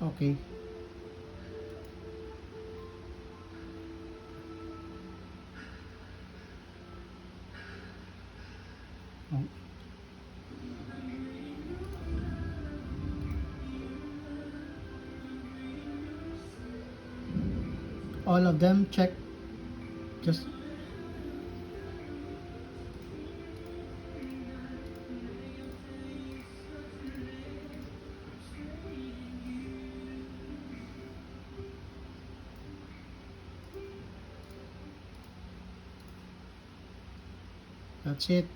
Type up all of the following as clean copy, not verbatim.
Okay. Oh. All of them check. Just that's it.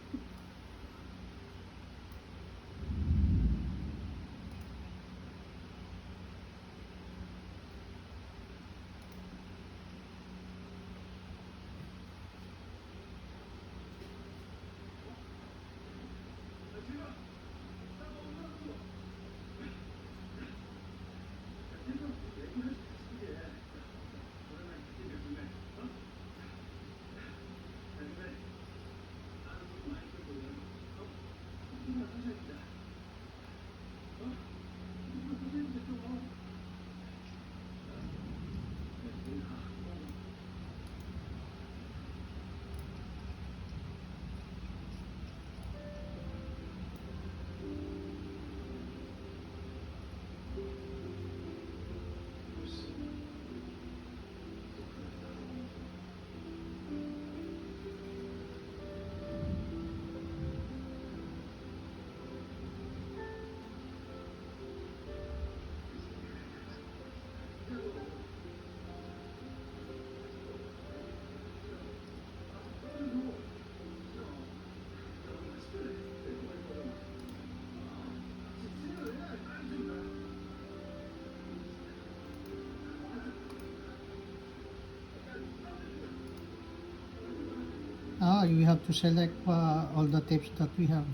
Ah, you have to select all the tapes that we have.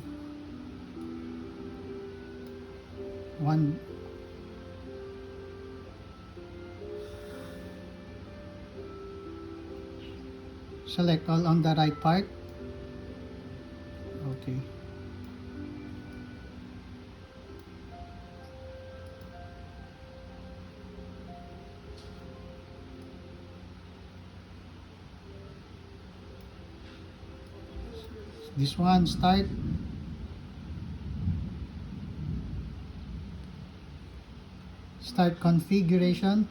One. Select all on the right part. Okay. This one, start. Start configuration.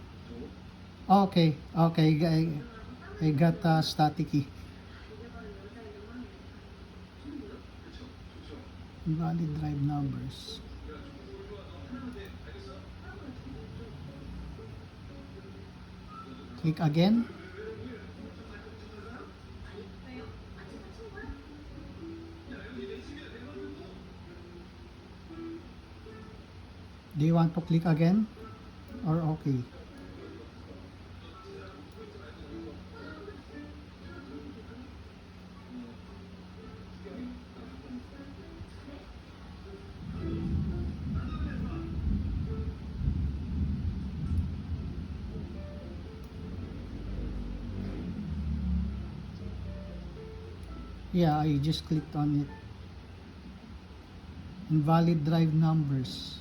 Okay, okay, I got static key. Invalid drive numbers. Click again. Do you want to click again? Or okay? Yeah, I just clicked on it. Invalid drive numbers.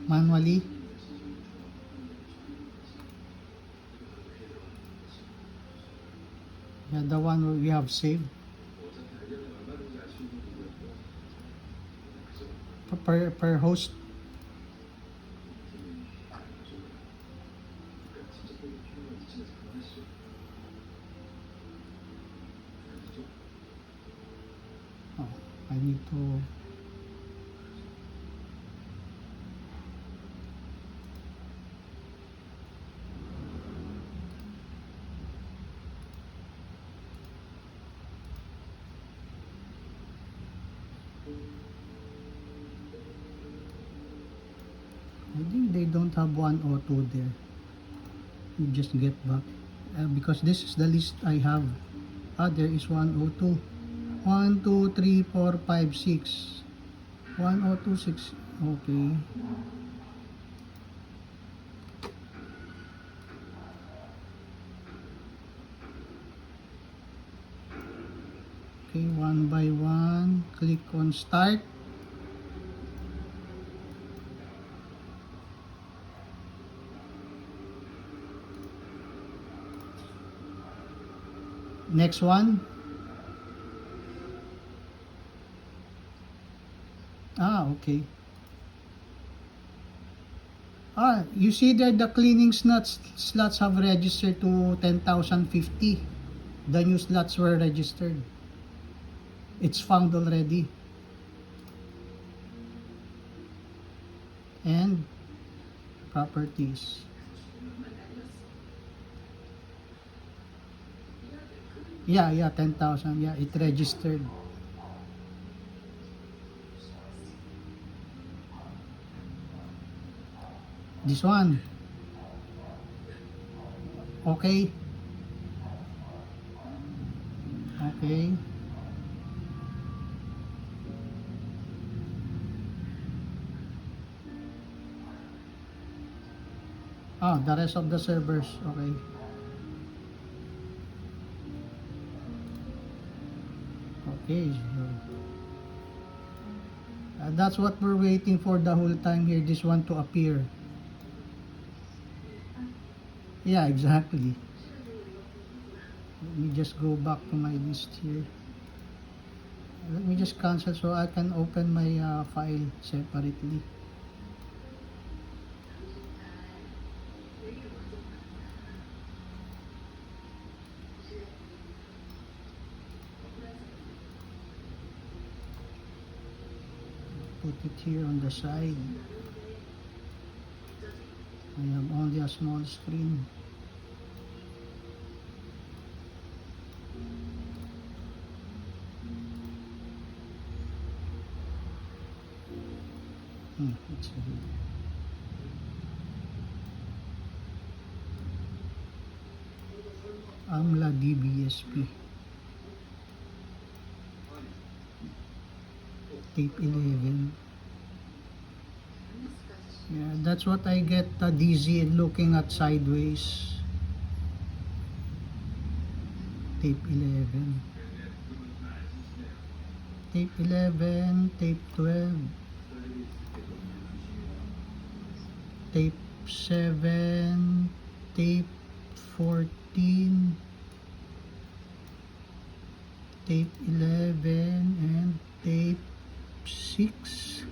Manually. Yeah, the one we have saved. Per host. Oh, I need to. I think they don't have one or two there. You just get back. Because this is the list I have. Ah, there is 102. 1, 2, 3, 4, 5, 6. 1026. Okay. Okay, one by one. Click on start. Next one. Okay. You see that the cleaning slots have registered to 10,050. The new slots were registered. It's found already. And properties. Yeah, 10,000. Yeah, it registered. This one. Okay. Okay. The rest of the servers. Okay. Okay. So, that's what we're waiting for the whole time here. This one to appear. Yeah, exactly. Let me just go back to my list here. Let me just cancel so I can open my file separately. Put it here on the side. I have only a small screen. Let's see here. AMLA DBSP. Tape 11. Yeah, that's what I get dizzy looking at sideways. Tape 11. Tape 11, tape 12. Tape 7, tape 14, tape 11, and tape 6.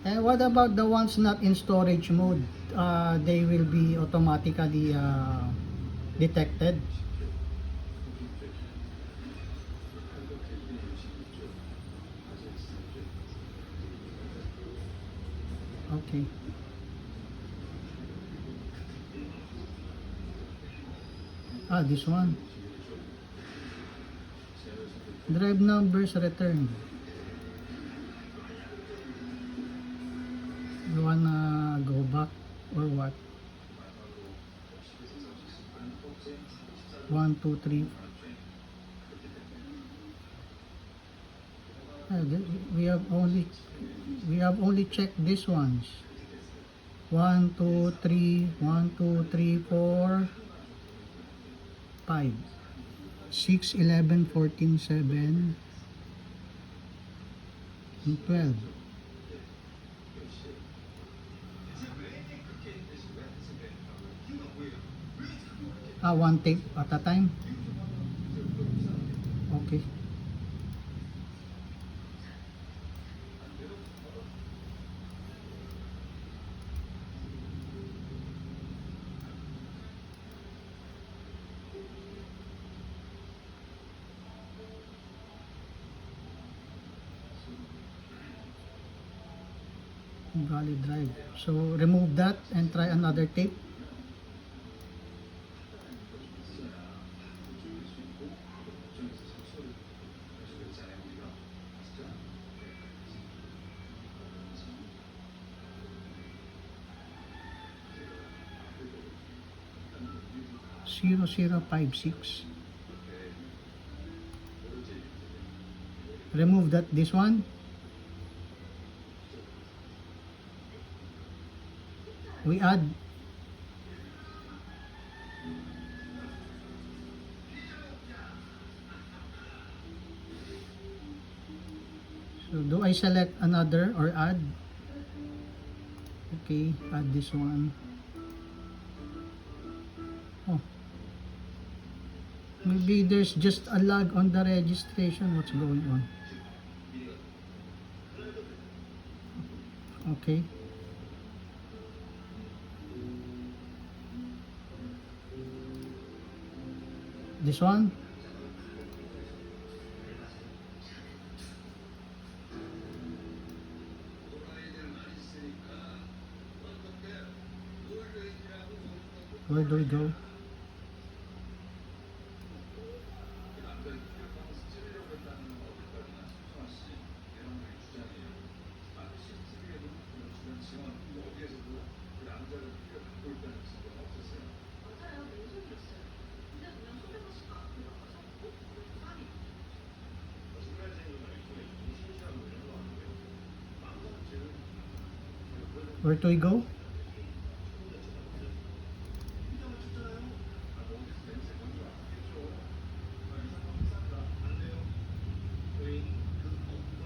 And what about the ones not in storage mode? They will be automatically detected. Okay. This one. Drive numbers returned. You wanna go back or what? 1, 2, 3. We have only checked these ones. 1, 2, 3, 1, 2, 3, 4, 5, 6, 11, 14, 7, and 12. One tape at a time. Okay. Valid drive. So remove that and try another tape. 0056. Remove this one. We add. So do I select another or add? Okay, add this one. Oh, maybe there's just a lag on the registration. What's going on? Okay. This one. Where do we go? Where do we go?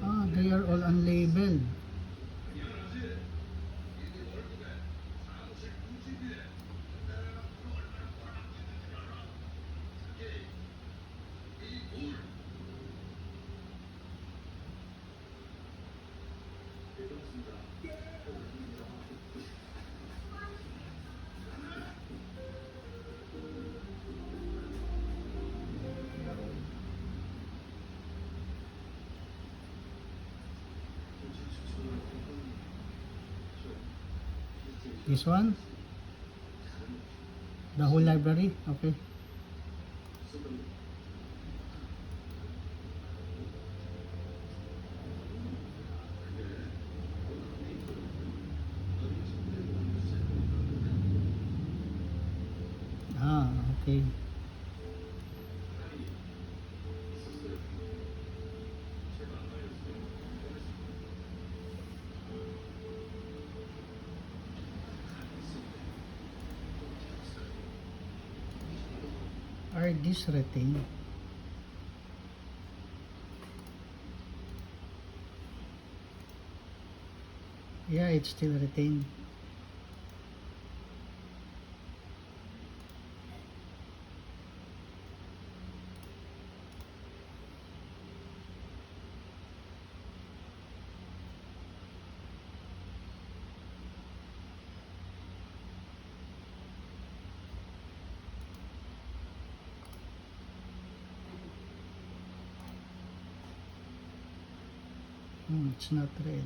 Ah, they are all unlabeled. This one? The whole library? Okay. Ah, okay. Are these retained? Yeah, it's still retained. It's not ready.